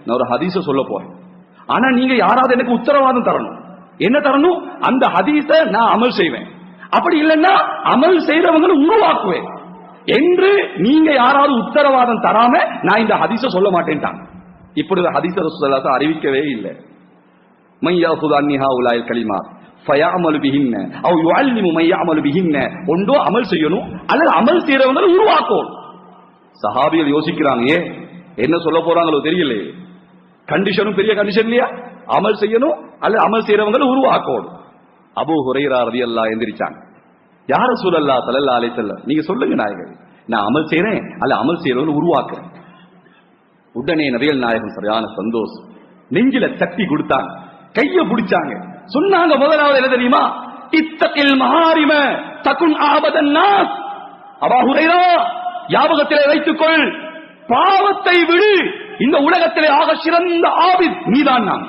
நான் ஒரு ஹதீஸ சொல்ல போறேன். ஆனா நீங்க யாராவது எனக்கு உத்தரவாதம் தரணும். என்ன தரணும்? அந்த ஹதீஸ நான் அமல் செய்வேன், அப்படி இல்லைன்னா அமல் செய்யறவங்களை உருவாக்குவேன் என்று நீங்க யாராவது உத்தரவாதம் தராம நான் இந்த ஹதீஸ சொல்ல மாட்டேன்ட்டாங்க. இப்படி ஹதீஸ ரசூலுல்லாஹ் அறிவிக்கவே இல்லை. மையாஹுது அன்னிஹா உலாயில் கலிமாத் ஃபயஅமலு பிஹின்ன அவ் யுஅல்லிமு மையஅமலு பிஹின்ன. ஒன்றோ அமல் செய்யணும் அல்லது அமல் செய்யறவங்களை உருவாக்கணும். சஹாபிகள் யோசிக்கிறாங்க, என்ன சொல்ல போறாங்களோ தெரியல. கண்டிஷனும் பெரிய கண்டிஷன் இல்லையா? அமல் செய்யணும் அல்லது அமல் செய்யறவங்களை உருவாக்கணும். அபூ ஹுரைரா ரலியல்லாஹு எந்திரிச்சாங்க. யா ரசூலல்லாஹ் ஸல்லல்லாஹு அலைஹி வஸல்லம், நீங்க சொல்லுங்க நாயகமே, நான் அமல் செய்யறேன் அல்ல அமல் செய்யறவங்களை உருவாக்குறேன். உடனே நபிகள் நாயகம் சரியான சந்தோஷம், நெஞ்சில தட்டி கொடுத்தாங்க, கைய பிடிச்சாங்க, சொன்னாங்க முதலாவது என்ன தெரியுமா? இத்தகில் மஹாரிம தகுன் ஆபதன் நாஸ். அபூ ஹுரைரா, ஞாபகத்திலே வைத்துக்கொள், பாவத்தை விடு, இந்த உலகத்திலே ஆக சிறந்த ஆபித் நீதான். நான்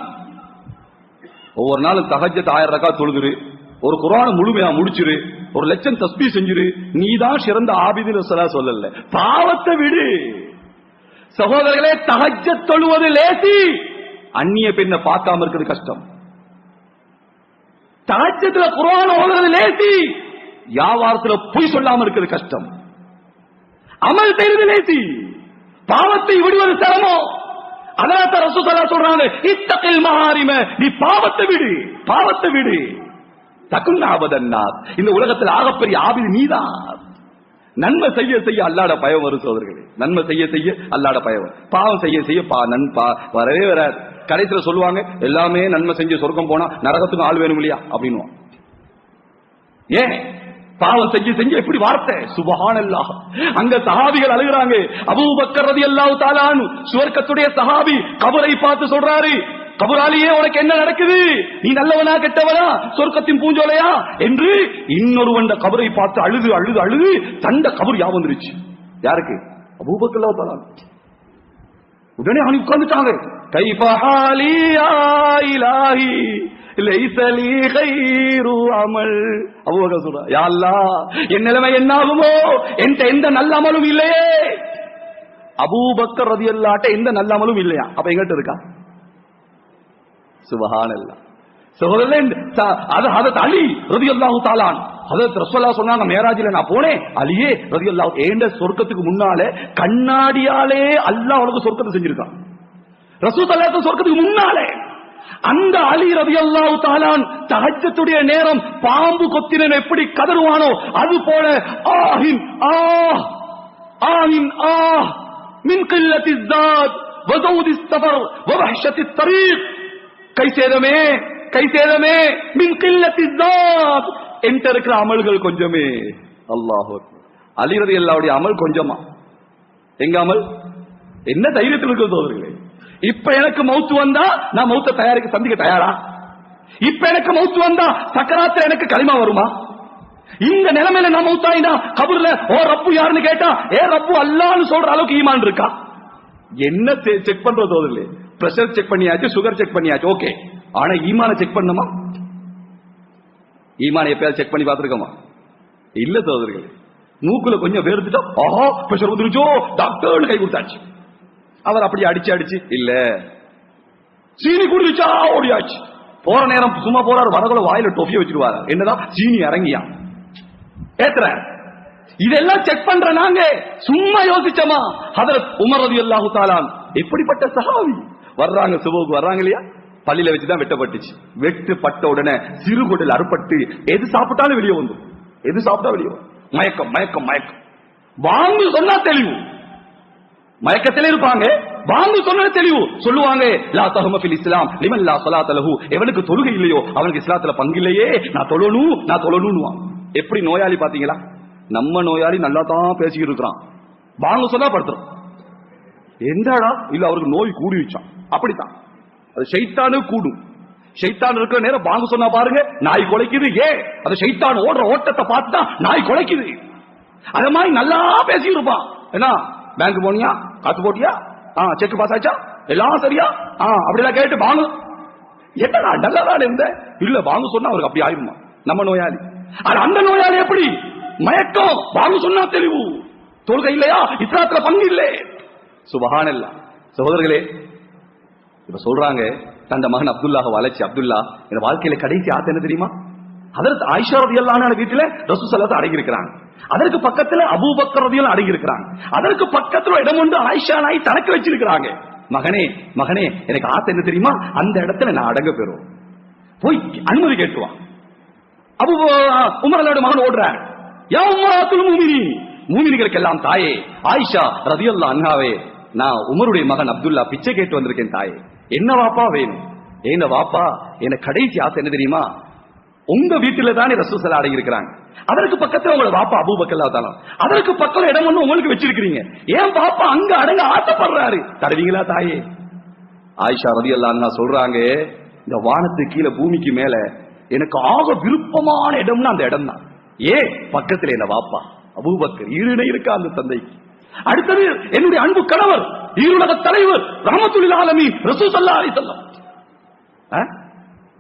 ஒவ்வொரு நாளும் தஹஜ்ஜத் 1000 ரக்காத் தொழுதுரு, ஒரு குர்ஆனை முழுமையா முடிச்சிரு, 1,00,000 தஸ்பீஹ் செஞ்சிரு, நீதான் சிறந்த ஆபிதுன்னு சொல்லல. பாவத்தை விடு. சகோதரர்களே, தஹஜ்ஜத் தொழுவது லேசி, அந்நிய பெண்ணை பார்க்காம இருக்கிறது கஷ்டம். தஹஜ்ஜத்ல குர்ஆன் ஓதுறது லேசி, வியாபாரத்துல பொய் சொல்லாம இருக்கிறது கஷ்டம். அமல் செய்வது லேசி, பாவத்தை விடுவது சிரமம். அதனால ரசூல் ஸல்லல்லாஹு சொல்றாங்க, இத்தகில் மஹாரிம, நீ பாவத்தை விடு, பாவத்தை விடு. தகுன் ஆபதன் நாஸ், இந்த உலகத்தில் ஆகப்பெரிய ஆபிது நீதான். நன்மை செய்ய செய்ய அல்லாஹ்ட பயம் வரும் சகோதரர்களே. நன்மை செய்ய செய்ய அல்லாஹ்ட பயம், பாவம் செய்ய செய்ய வரவே வராது. கடைசியில சொல்லுவாங்க, எல்லாமே நன்மை செஞ்சு சொர்க்கம் போனா நரகத்துக்கு ஆள் வேணும் இல்லையா அப்படின்னு. ஏன்? பாவம் செஞ்சு செஞ்சு எப்படி வார்த்தை, சுப்ஹானல்லாஹ். அங்க சஹாபிகள் அழுகுறாங்க. அபூபக்கர் ரலியல்லாஹு தஆலா அன்ஹு சுவர்க்கத்துடைய சஹாபி கபரை பார்த்து சொல்றாரு, கபராலியே உனக்கு என்ன நடக்குது, நீ நல்லவனா கெட்டவனா, சொர்க்கத்தின் பூஞ்சோலையா என்று இன்னொருவன் கபரை பார்த்து அழுது அழுது அழுது தண்ட கபர் யா வந்துருச்சு. யாருக்கு? அபூபக்கர் ரலியல்லாஹு தஆலா. உடனே அவன் உட்கார்ந்துட்டாங்க. கைஃப ஹாலி யா இலாஹி லைஸ லீ கைரு அமல். அபூபக்கர் சொல்றா, யா அல்லாஹ், என் நிலைமை என்ன ஆகுமோ, என்கிட்ட எந்த நல்ல அமலும் இல்லையே. அபூபக்கர் ரலியல்லாஹு எந்த நல்ல அமலும் இல்லையா, அப்ப எங்கிட்ட இருக்கா? சுப்ஹானல்லாஹ். சகோதரர்களே, ஹஜ்ரத் அலி ரலியல்லாஹு தஆலா ஹஜ்ரத் ரசூலுல்லாஹ் சொன்னாங்க, மேராஜில நான் போனேன், அலியே ரலியல்லாஹு ஏண்ட சொர்க்கத்துக்கு முன்னால கண்ணாடியாலே அல்லாஹ் அவனுக்கு சொர்க்கத்தை செஞ்சிருக்கான். ரசூல் ஸல்லல்லாஹு அலைஹி சொர்க்கத்துக்கு முன்னாலே அந்த அலி ரலியல்லாஹு தஆலா தஹஜ்ஜுடைய நேரம் பாம்பு கொத்தினன் எப்படி கதறுவானோ அது போல ஆஹின் ஆஹ் ஆஹின் ஆஹ் மின் கில்லத்திஸ் ஸாத் வ ஸௌதிஸ் ஸஃபர் வ வஹ்ஷத்தித் தரீக். கைசேதமே கைசேதமே மின் கில்லத்திஸ் ஸாத். என்கிட்ட இருக்கிற அமல்கள் கொஞ்சமே. அல்லாஹு அக்பர். அலி ரலியல்லாஹுடைய அமல் கொஞ்சமா. எங்க அமல்? என்ன தைரியத்தில் இருக்கிறது சகோதரர்களே? இப்ப எனக்கு மௌத்து வந்தா நான் மௌத்த தயாரிக்க சந்திக்க தயாரா? இப்ப எனக்கு மௌத்து வந்தா சக்கராத்துல எனக்கு களிமா வருமா? இந்த நிலைமையில நான் மௌத்தாயினா கபர்ல ஓ ரப்பு யாருன்னு கேட்டா ஏ ரப்பு அல்லாஹ்னு சொல்ற அளவுக்கு ஈமான் இருக்கா? என்ன செக் பண்றது சகோதரர்களே? பிரஷர் செக் பண்ணியாச்சு, சுகர் செக் பண்ணியாச்சு, ஓகே. ஆனா ஈமான செக் பண்ணுமா? ஈமான எப்பயாவது செக் பண்ணி பார்த்திருக்கோமா? இல்ல சகோதரர்களே. மூக்குல கொஞ்சம் வேர்த்துட்டா ஆஹா பிரஷர் வந்துருச்சோ டாக்டர்னு கை கொடுத்தாச்சு. அவர் அப்படி அடிச்சு அடிச்சு இல்ல, சீனி குடிச்சா ஓடியாச்சு. போற நேரம் சும்மா போறாரு, வரகுல வாயில டொஃபிய வச்சிருவாரு. என்னதான் சீனி இறங்கியா ஏத்துற. இதெல்லாம் செக் பண்ற நாங்க சும்மா யோசிச்சோமா? ஹஜ்ரத் உமர் ரலியல்லாஹு தஆலா எப்படிப்பட்ட சஹாபி வர்றாங்க, சுபுக்கு வர்றாங்க இல்லையா, பள்ளியில வச்சுதான் வெட்டப்பட்டுச்சு. வெட்டுப்பட்ட உடனே சிறுகுடல் அறுபட்டு எது சாப்பிட்டாலும் வெளியே வந்து, எது சாப்பிட்டா வெளியே மயக்கம் மயக்கம் மயக்கம். வாங்கு சொன்னா தெளிவு, மயக்கத்திலே இருப்பாங்க. வாங்கு சொன்ன தெளிவு சொல்லுவாங்க, லா தஹம ஃபில் இஸ்லாம் லிமன் லா ஸலாத லஹு. எவனுக்கு தொழுகை இல்லையோ அவனுக்கு இஸ்லாத்துல பங்கு இல்லையே, நான் தொழணும் நான் தொழணும்னுவான். எப்படி நோயாளி பாத்தீங்களா? நம்ம நோயாளி நல்லா தான் பேசிக்கிட்டு இருக்கிறான், வாங்கு சொன்னா படுத்துறோம். எந்தடா இல்ல அவருக்கு நோய் கூடி வச்சான். அப்படித்தான் அது ஷைத்தானு கூடும். ஷைத்தான் இருக்கிற நேரம் வாங்க சொன்னா பாருங்க நாய் குலைக்குது. ஏன்? அது ஷைத்தான் ஓடுற ஓட்டத்தை பார்த்தா நாய் குலைக்குது. அத மாதிரி நல்லா பேசி இருப்பான். என்ன பேங்க் போனியா, காத்து போட்டியா, செக் பாஸ் ஆச்சா, எல்லாம் சரியா, அப்படிலாம் கேட்டு வாங்க. என்னடா நல்லதான் இருந்த இல்ல வாங்க சொன்னா அவருக்கு அப்படி ஆயிருமா? நம்ம நோயாளி. அந்த நோயாளி எப்படி மயக்கம், வாங்க சொன்னா தெளிவு, தொழுகை இல்லையா, இஸ்லாத்துல பங்கு இல்லை. சுபஹானல்லாஹ். சகோதரர்களே, இப்ப சொல்றாங்க தந்த மகன் அப்துல்லாஹ் வளைச்சு, அப்துல்லா இந்த வாழ்க்கையில கடைசி ஆசை என்ன தெரியுமா? அதற்கு ஆயிஷா ரலியல்லாஹு அன்ஹா வீட்டுல ரசூல் ஸல்லல்லாஹு அடங்கி இருக்கிறாங்க. அதற்கு பக்கத்துல அபூபக்கர் ரலியல்லாஹு அடங்கி இருக்கிறாங்க. அதற்கு பக்கத்துல இடம் ஒன்று ஆயிஷா நாய் தனக்கு வச்சிருக்கிறாங்க. மகனே மகனே எனக்கு ஆசை என்ன தெரியுமா? அந்த இடத்துல நான் அடங்க பெறும், போய் அனுமதி கேட்டுவான். அபூ உமரோட மகன் ஓடுறார். யா உம்மராத்துல் முஃமினீன், மூமின்களுக்கு எல்லாம் தாயே ஆயிஷா ரலியல்லாஹு அன்ஹாவே, நான் உமருடைய மகன் அப்துல்லா பிச்சை கேட்டு வந்திருக்கேன் தாயே. என்ன வாப்பா வேணும்? என்ன வாப்பா, எனக்கு கடைசி ஆசை என்ன தெரியுமா? உங்க வீட்டுல தானே ரசூல் ஸல்லல்லாஹு அலைஹி இருக்கிறாங்க. அதற்கு பக்கத்துல உங்களோட பாப்பா அபூபக்கர் ரலியல்லாஹு அன்ஹு, அதற்கு பக்கத்துல இடம் ஒண்ணு உங்களுக்கு வச்சிருக்கீங்க. ஏன் பாப்பா அங்க அடங்க ஆசைப்படுறாரு, தருவீங்களா தாயே? ஆயிஷா ரலியல்லாஹு அன்ஹா சொல்றாங்க, இந்த வானத்துக்கு கீழே பூமிக்கு மேல எனக்கு ஆக விருப்பமான இடம்னா அந்த இடம் தான். ஏன் பக்கத்துல என்ன வாப்பா அபூபக்கர் ஈடுணை இருக்கா அந்த தந்தைக்கு. அடுத்தது என்னுடைய அன்பு கணவர் ஈருலக தலைவர் ரஹ்மத்துல் ஆலமீன் ரசூல் ஸல்லல்லாஹு அலைஹி வஸல்லம்.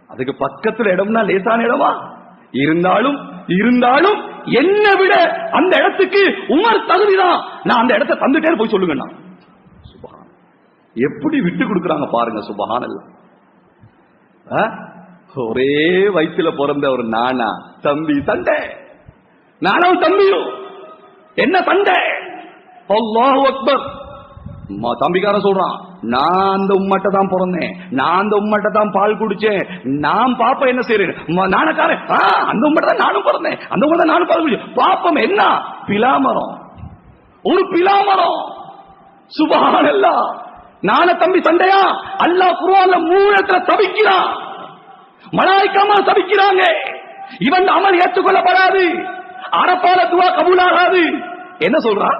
அதுக்கு பக்கத்துல இடம்னா லேசான இடமா? இருந்தாலும் இருந்தாலும் என்ன விட அந்த இடத்துக்கு உமர் தகுதிதான். நான் அந்த இடத்தை தந்துட்டே போய் சொல்லுங்க. சுபஹான், எப்படி விட்டு கொடுக்கறாங்க பாருங்க. சுபஹானல்லாஹ். ஒரே வயிற்றுல பிறந்த ஒரு நானா தம்பி சண்டை, நானும் தம்பியும் என்ன சண்டை? அல்லாஹு அக்பர். தம்பிக்காரன் சொல்றான், நான் அந்த உம்மட்ட தான் பிறந்தேன், நான் அந்த உம்மட்ட தான் பால் குடிச்சேன், நான் பாப்பா என்ன செய்யறேன்? நானக்காரன் அந்த உம்மட்ட தான் நானும் பிறந்தேன், அந்த உம்மட்ட தான் நானும் பால் குடிச்சேன். பாப்பம் என்ன? பிலாமரம், ஒரு பிலாமரம். சுபஹானல்லாஹ். நான தம்பி சண்டையா? அல்லாஹ் குர்ஆன்ல 3 இடத்துல தபிக்கிறான், மலாயிக்காமா தபிக்கிறாங்க. இவன் அமல் ஏற்றுக்கொள்ளப்படாது, அரபால துவா கபூலாகாது. என்ன சொல்றான்?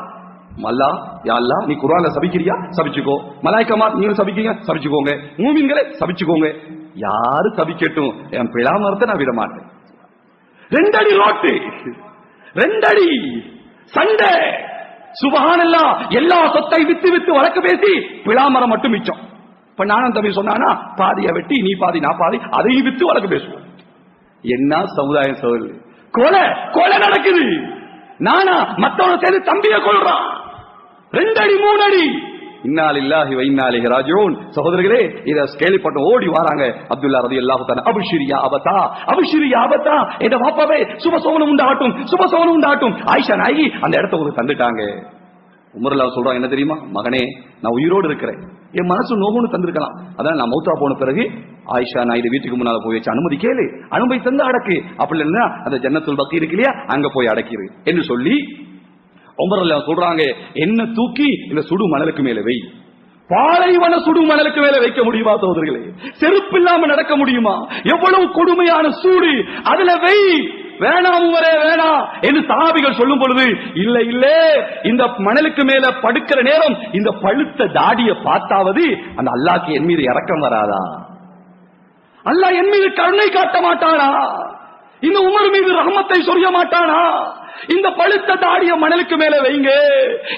மல்லா யா அல்லாஹ் நீ குர்ஆன்ல சபிக்கிறியா? சபிச்சுக்கோ. மலாயிக்கமா நீங்க சபிக்கீங்க? சபிச்சுக்கோங்க. மூமின்களே சபிச்சுக்கோங்க. யாரு சபிக்கட்டும், என் பிலாமரத்தை நான் விட மாட்டேன். 2 அடி ரோட்டு, 2 அடி சண்டை. சுபஹானல்லாஹ். எல்லா சொத்தை வித்து வித்து வழக்கு பேசி பிலாமரம் மட்டும் மிச்சம். இப்ப நானும் தம்பி சொன்னானா பாதியை வெட்டி நீ பாதி நான் பாதி, அதையும் வித்து வழக்கு பேசுவோம். என்ன சமுதாயம் சொல்லு. கொலை கொலை நடக்குது. நானா மத்தவன சேர்ந்து தம்பியை கொள்றான். 2 அடி 3 அடி. இன்னா லில்லாஹி வ இன்னா இலைஹி ராஜிஊன். சகோதரர்களே, இத கேள்விப்பட்டு ஓடி வராங்க அப்துல்லா ரலியல்லாஹு தஆலா. அப்ஷிர் யா அபதா, அப்ஷிர் யா அபதா, என்ற வாப்பாவே சுபசோனம் உண்டாகட்டும், சுபசோனம் உண்டாகட்டும். ஆயிஷா நாயகி அந்த இடத்தை உங்களுக்கு தந்துட்டாங்க. உமர்ல சொல்றான், என்ன தெரியுமா? மகனே, நான் உயிரோடு இருக்கிறேன், என் மனசு நோகுன்னு தந்திருக்கலாம், அதான் நான் மௌத்தா போன பிறகு ஆயிஷா நாயுடு வீட்டுக்கு முன்னால போய் வச்சு அனுமதி கேளு, அனுமதி தந்து அடக்கு, அப்படி இல்லைன்னா அந்த ஜன்னத்துல் பக்கி இருக்கு இல்லையா, அங்க போய் அடக்கிரு என்று சொல்லி உமர்ல சொல்றாங்க, என்ன தூக்கி இந்த சுடு மணலுக்கு மேல வை. பாலைவன சுடு மணலுக்கு மேல வைக்க முடியுமா சகோதரர்களே? செருப்பு இல்லாம நடக்க முடியுமா? எவ்வளவு கொடுமையான சூடு, அதுல வை. வேணாம் உமரே வேணாம் என்று சஹாபிகள் சொல்லும் பொழுது, இல்ல இல்ல இந்த மணலுக்கு மேல படுக்கிற நேரம் இந்த பழுத்த தாடியை பார்த்தாவது அந்த அல்லாஹ்க்கு என் மீது இரக்கம் வராதா? அல்லாஹ் என் மீது கருணை காட்ட மாட்டானா? இந்த உமர் மீது ரஹ்மத்தை சொரிய மாட்டானா? இந்த பழுத்த தாடிய மணலுக்கு மேல வைங்க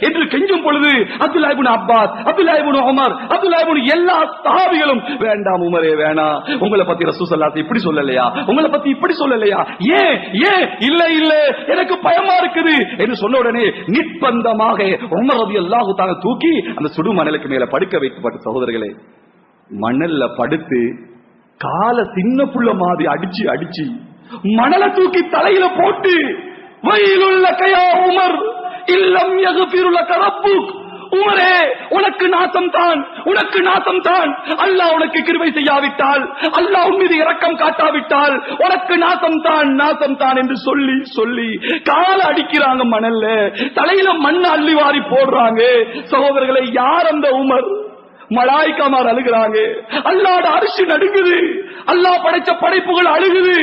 என்று கெஞ்சும் பொழுது அப்துல்லாஹ் இப்னு அப்பாஸ், அப்துல்லாஹ் இப்னு உமர், அப்துல்லாஹ் இப்னு எல்லா சஹாபிகளும் வேண்டாம் உமரே வேணாம், உங்களை பத்தி ரசூல் ஸல்லல்லாஹு அலைஹி இப்படி சொல்லலையா, உங்களை பத்தி இப்படி சொல்லலையா, ஏன் ஏன் இல்ல இல்ல எனக்கு பயமா இருக்குது என்று சொன்ன உடனே நிர்பந்தமாக உமர் ரலியல்லாஹு தஆலா தூக்கி அந்த சுடு மணலுக்கு மேல படுக்க வைக்கப்பட்ட சகோதரர்களே, மணல்ல படுத்து கால சின்ன புள்ள மாதிரி அடிச்சு அடிச்சு மணலை தூக்கி தலையில போட்டு, வயலுள்ள கயா உமர் இல்லம் யக்ஃபிரு லக ரப்புக், உமரே உனக்கு நாசம் தான், உனக்கு நாசம் தான், அல்லாஹ் உனக்கு கிருபை செய்யாவிட்டால், அல்லாஹ் உன் மீது இரக்கம் காட்டாவிட்டால் உனக்கு நாசம் தான், நாசம் தான் என்று சொல்லி சொல்லி கால அடிக்கிறாங்க மணல்ல, தலையில மண் அள்ளி வாரி போடுறாங்க. சகோதரர்களை, யார் அந்த உமர்? மலாயிக்காமார் அழுகிறாங்க, அல்லாஹ்வோட அரிசி நடுங்குது, அல்லாஹ் படைச்ச படைப்புகள் அழுகுது.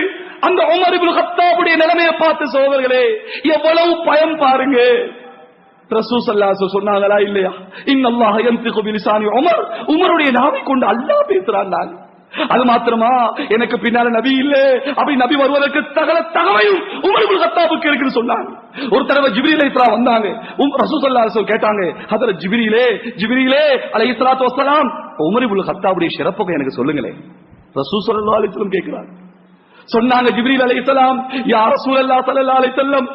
அந்த உமர் இப்னு கத்தாபுடைய நிலைமையை பார்த்து சகோதரர்களே எவ்வளவு பயம் பாருங்க. ரசூல் ஸல்லல்லாஹு அலைஹி வஸல்லம் சொன்னாங்களா இல்லையா, இன்னல்லாஹ யன்திகு பிலிசானி உமர், உமருடைய நாவை கொண்டு அல்லாஹ் பேசுறான். அது மாத்திரமா, எனக்கு பின்னால நபி இல்ல, அப்படி நபி வருவதற்கு சகல தகவையும் உமர் இப்னு கத்தாபுக்கு இருக்குன்னு சொன்னாங்க. ஒரு தடவை ஜிப்ரீல் அலைஹிஸ்ஸலாம் வந்தாங்க, ரசூல் ஸல்லல்லாஹு அலைஹி வஸல்லம் கேட்டாங்க, ஹஜ்ரத் ஜிப்ரீலே ஜிப்ரீலே அலைஹிஸ்ஸலாத்து வஸ்ஸலாம், உமர் இப்னு கத்தாபுடைய சிறப்புக்கு எனக்கு சொல்லுங்களே. ரசூல் ஸல்லல்லாஹு அலைஹி வஸல்லம் கேக்குறாங்க, சொன்னாங்க ஜிப்ரீல் அலைஹிஸ்ஸலாம், யா ரசூலல்லாஹ் ஸல்லல்லாஹு அலைஹி வஸல்லம்,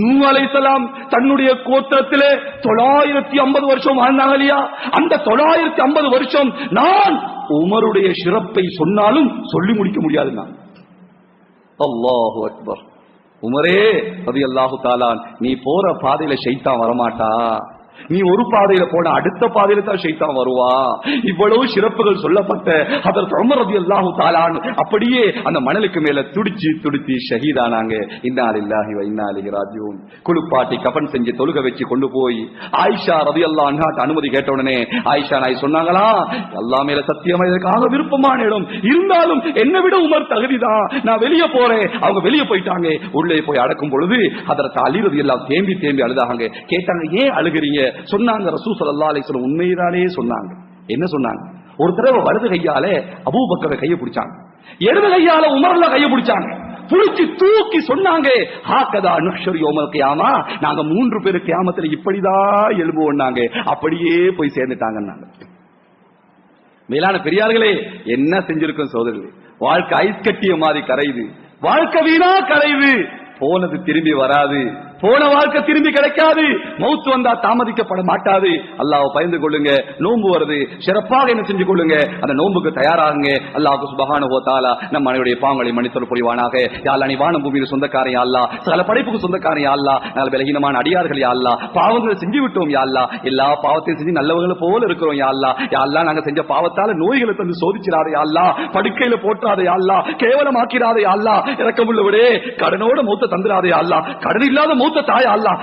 நூஹ் அலைஹிஸ்ஸலாம் தன்னுடைய கோத்திரத்திலே 950 வருஷம் வாழ்ந்தாங்க இல்லையா? அந்த 950 வருஷம் நான் உமருடைய சிறப்பை சொன்னாலும் சொல்லி முடிக்க முடியாது. அல்லாஹு அக்பர். உமரே ரலியல்லாஹு தஆலா, நீ போற பாதையில ஷைத்தான் வரமாட்டா. நீ ஒரு பாதையில போன அடுத்த பாதையில தான் ஷைத்தான் வருவா. இவ்வளவு சிறப்புகள் சொல்லப்பட்ட ஹஜ்ரத் உமர் ரலியல்லாஹு தஆலா அப்படியே அந்த மணலுக்கு மேல துடிச்சு ஷஹீதானாங்க. இன்னா லில்லாஹி வ இன்னா இலைஹி ராஜிஊன். குளிப்பாட்டி கஃன் செஞ்சு தொழுக வச்சு கொண்டு போய் ஆயிஷா ரலியல்லாஹு அன்ஹா அனுமதி கேட்ட உடனே ஆயிஷா நாய் சொன்னாங்களா, அல்லாஹ் மேல சத்தியமா இதற்காக விருப்பமான இடம் இருந்தாலும் என்னை விட உமர் தகுதிதான், நான் வெளியே போறேன். அவங்க வெளியே போயிட்டாங்க. உள்ளே போய் அடக்கும் பொழுது ஹஜ்ரத் அலி ரலியல்லாஹு தேம்பி அழுதாங்க. கேட்டாங்க, ஏன் அழுகிறீங்க? சொன்னாங்க, ரசூல் ஸல்லல்லாஹு அலைஹி வஸல்லம் உண்மைதானே சொன்னாங்க. என்ன சொன்னாங்க? ஒரு தடவை வலது கையால அபூபக்கரை கையை பிடிச்சாங்க, இடது கையால உமர்ல கையை பிடிச்சாங்க, புடிச்சு தூக்கி சொன்னாங்க, ஹாகதா நுஹ்ஷர் யௌமல் கியாமா, நாங்க 3 பேர் கியாமத்துல இப்படிதான் எழும்புவோம்னாங்க. அப்படியே போய் சேர்ந்துட்டாங்கன்னாங்க. மேலான பெரியார்களே, என்ன செஞ்சிருக்கோம் சகோதரர்களே? வாழ்க்கை ஐஸ் கட்டிய மாதிரி கரையுது, வாழ்க்கை வீணா கரையுது. போனது திரும்பி வராது, போன வாழ்க்கை திரும்பி கிடைக்காது. மௌத் வந்தா தாமதிக்கப்பட மாட்டாது. அல்லாஹ்வை பயந்து கொள்ளுங்க. நோன்பு வருது, சிறப்பாக என்ன செஞ்சு கொள்ளுங்க, அந்த நோன்புக்கு தயாராகுங்க. அல்லாஹ் சுப்ஹானஹு வ தஆலா நம் அனைவருடைய பாவங்களை மன்னித்தருள் புரிவானாக. யா அல்லாஹ், நீ வானம் பூமியின் சொந்தக்காரன் யா அல்லாஹ், சகல படைப்புக்கு சொந்தக்காரன் யா அல்லாஹ். நாங்கள் பலகீனமான அடியார்கள் யா அல்லாஹ், பாவங்களை செஞ்சு விட்டோம் யா அல்லாஹ், எல்லா பாவத்தையும் செஞ்சு நல்லவங்களை போல இருக்கிறோம் யா அல்லாஹ். யா அல்லாஹ், நாங்க செஞ்ச பாவத்தால நோய்களை தந்து சோதிச்சிராதே யா அல்லாஹ், படுக்கையில போற்றாதே யா அல்லாஹ், கேவலமாக்கிறாதே யா அல்லாஹ், இரக்கமுள்ளவரே கடனோட மௌத்த தந்துராதே யா அல்லாஹ், கடன் இல்லாத மௌத்த தாயா அல்லாஹ்,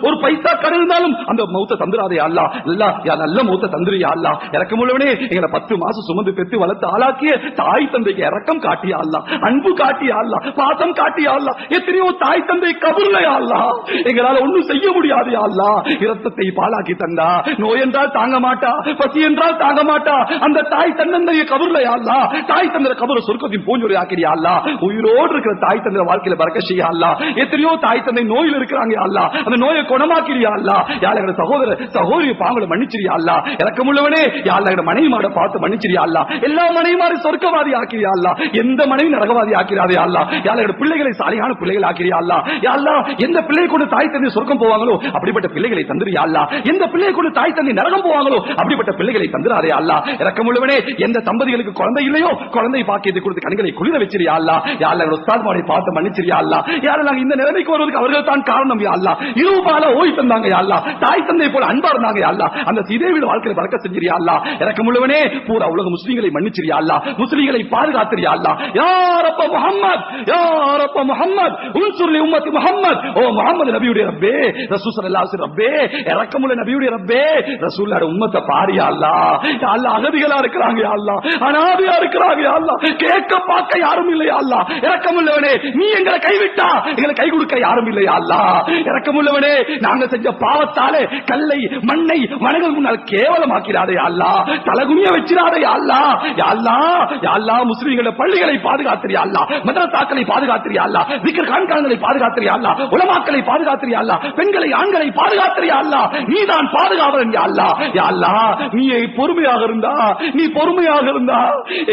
ஒரு பைசா கடன் இருந்தாலும் அந்த மௌத்த தந்துராதே யா அல்லாஹ், நல்ல மௌத்த தந்துரு யா அல்லாஹ். இரக்கமுள்ளவனே, எங்களை 10 மாசம் சுமந்து பெற்று வளர்த்து ஆளாக்கிய தாய் தந்தைக்கு இரக்கம் காட்டியா அல்லாஹ், அன்பு காட்டியா அல்லாஹ், பாசம் காட்டியா அல்லாஹ். எத்தனையோ தாய் தந்தை கபூர்ல யா அல்லாஹ், எங்களால ஒண்ணும் செய்ய முடியாது யா அல்லாஹ். இரத்தத்தை பாலாக்கி தந்தா, நோய் என்றால் தாங்க மாட்டா, பசி என்றால் தாங்க மாட்டா, அந்த தாய் தந்தைய கபூர்ல யா அல்லாஹ், தாய் தந்தை கபூர சொர்க்கத்தின் பூஞ்சொலி ஆக்கிறியா அல்லாஹ். உயிரோடு இருக்கிற தாய் தந்தை வாழ்க்கையில பரக்கத் செய்யா அல்லாஹ். எத்தனையோ தாய் தந்தை நோயில் இருக்கிறாங்க யா அல்லாஹ், அந்த நோயை குணமாக்கிறியா அல்லாஹ். யா அல்லாஹ், எங்க சகோதர சகோதரி பாவங்களை மன்னிச்சிரியா அல்லாஹ். இரக்கமுள்ளவனே, யா அல்லாஹ், எங்க மனைவிமாரை பார்த்து மன்னிச்சிரியா அல்லாஹ். எல்லா மனைவிமாரை சொர்க்கவாதி ஆக்கிறியா அல்லாஹ், எந்த மனைவி நரகவாதி ஆக்கிறாதே யா அல்லாஹ். யா அல்லாஹ், எங்க பிள்ளைகளை சாலிகான பிள்ளைகள் ஆக்கிறியா அல்லாஹ். யா அல்லாஹ், எந்த பிள்ளை கொண்டு தாய் தந்தை சொர்க்கம் போவாங்களோ அப்படிப்பட்ட பிள்ளைகளை தந்துரியா அல்லாஹ். எந்த பிள்ளை கொண்டு தாய் தந்தை நரகம் போவாங்களோ அப்படிப்பட்ட பிள்ளைகளை தந்துராதே அல்லாஹ். இரக்கமுள்ளவனே, எந்த தம்பதிகளுக்கு குழந்தை இல்லையோ குழந்தை பாக்கியத்தை கொடுத்து கண்களை குளிர வச்சிரியா அல்லாஹ். யா அல்லாஹ், உஸ்தாத்மாரை பார்த்து மன்னிச்சிரியா அல்லாஹ். யா அல்லாஹ், இந்த நிலைமைக்கு வருவதற்கு அவர்கள் தான் காரணம் யா அல்லாஹ். இருபால ஓய் தந்தாங்க யா அல்லாஹ், தாய் தந்தை போல அன்பா இருந்தாங்க யா அல்லாஹ். அந்த சீதேவியோட வாழ்க்கையில பறக்க செஞ்சிரியா அல்லாஹ். இரக்கமுள்ளவனே, பூரா உலக முஸ்லிம்களை மன்னிச்சிரியா அல்லாஹ், முஸ்லிம்களை பாதுகாத்திரியா அல்லாஹ். யா ரப்ப முஹம்மத், யா ரப்ப முஹம்மத், உன்சுர் லி உம்மத்தி முஹம்மத். ஓ முஹம்மது நபியுடைய ரப்பே, ரசூல் ஸல்லல்லாஹு அலைஹி வஸல்லம் ரப்பே, இரக்கமுள்ள நபியுடைய ரப்பே, ரசூலுல்லாஹ் உம்மத்தை பாரியா அல்லாஹ். யா அல்லாஹ், அகதிகளா இருக்கிறாங்க யா அல்லாஹ், அனாதையா இருக்கிறாங்க யா அல்லாஹ், கேட்க பார்க்க யாரும் இல்லை யா அல்லாஹ். இரக்கமுள்ளவனே, நீ எங்களை கைவிட்டா எங்களை கை கொடுக்க யாரும் இல்லை யா அல்லாஹ். இரக்கமுள்ளவனே, நாங்க செஞ்ச பாவத்தாலே கல்லை மண்ணை மனங்கள் முன்னால் கேவலமாக்கிறாதே யா அல்லாஹ், தலகுனிய வச்சிராதே யா அல்லாஹ். யா அல்லாஹ், யா அல்லாஹ், முஸ்லிம்களோட பள்ளிகளை பாதுகாத்திரியா அல்லாஹ், மதரசாக்களை பாதுகாத்திரியா அல்லாஹ், விக்ர் கான்கான்களை பாதுகாத்திரியா அல்லாஹ், உலமாக்களை பாதுகாத்திரியா அல்லாஹ், பெண்களை ஆண்களை பாதுகாத்திரியா அல்லாஹ். நீதான் பாதுகாவலன் யா அல்லாஹ். யா அல்லாஹ், நீ பொறுமையாக இருந்தா, நீ பொறுமையாக இருந்தா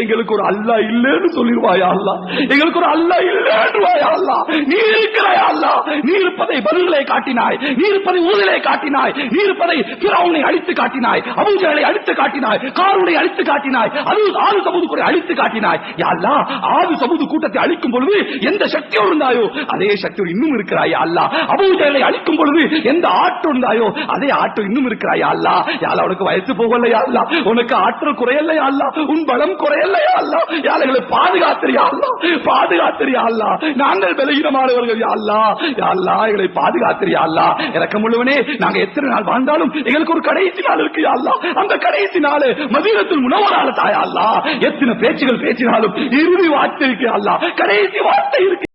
எங்களுக்கு ஒரு அல்லாஹ் இல்லைன்னு சொல்லிடுவாயா அல்லாஹ், எங்களுக்கு ஒரு அல்லாஹ் இல்லைன்னுவாயா அல்லாஹ். நீ இருக்கிறாயா அல்லாஹ், நீ இருப்பதை பதில்களை காட்டினாய், நீ இருப்பதை ஊதலை காட்டினாய், நீ இருப்பதை ஃபிரௌனை அழித்து காட்டினாய், அபூஜஹலை அழித்து காட்டினாய், காரூனை அழித்து காட்டினாய், ஆது சமூது கூட அழித்து காட்டினாய். யா அல்லாஹ், ஆது சமூது கூட்டத்தை அழிக்கும் பொழுது எந்த சக்தியோடு இருந்தாயோ அதே சக்தியோடு இன்னும் இருக்கிறாய் யா அல்லாஹ். அபூஜஹலை அழிக்கும் பொழுது எந்த ஆற்றல் இருந்தாயோ அதே ஆற்றல் இன்னும் இருக்கிறாய் யா அல்லாஹ். யா அல்லாஹ், உனக்கு வயசு போகல யா அல்லாஹ், உனக்கு ஆற்றல் குறையல யா அல்லாஹ், உன் பலம் குறையல யா அல்லாஹ். யா அல்லாஹ், எங்களை பாதுகாத்திரியா அல்லாஹ், பாதுகாத்திரியா அல்லாஹ். நாங்கள் பலகீனமானவர்கள் யா அல்லாஹ். யா அல்லாஹ், எங்களை பாதுகாத்திரியா அல்லாஹ். இரக்கமுள்ளவனே, நாங்க எத்தனை நாள் வாழ்ந்தாலும் எங்களுக்கு ஒரு கடைசி நாள் இருக்கு யா அல்லாஹ். அந்த கடைசி நாள் மதீனத்துல் முனவ்வரால தாயா அல்லாஹ். எத்தனை பேச்சுகள் பேசினாலும் இறுதி வார்த்தை இருக்கு யா அல்லாஹ், கடைசி வார்த்தை இருக்கு.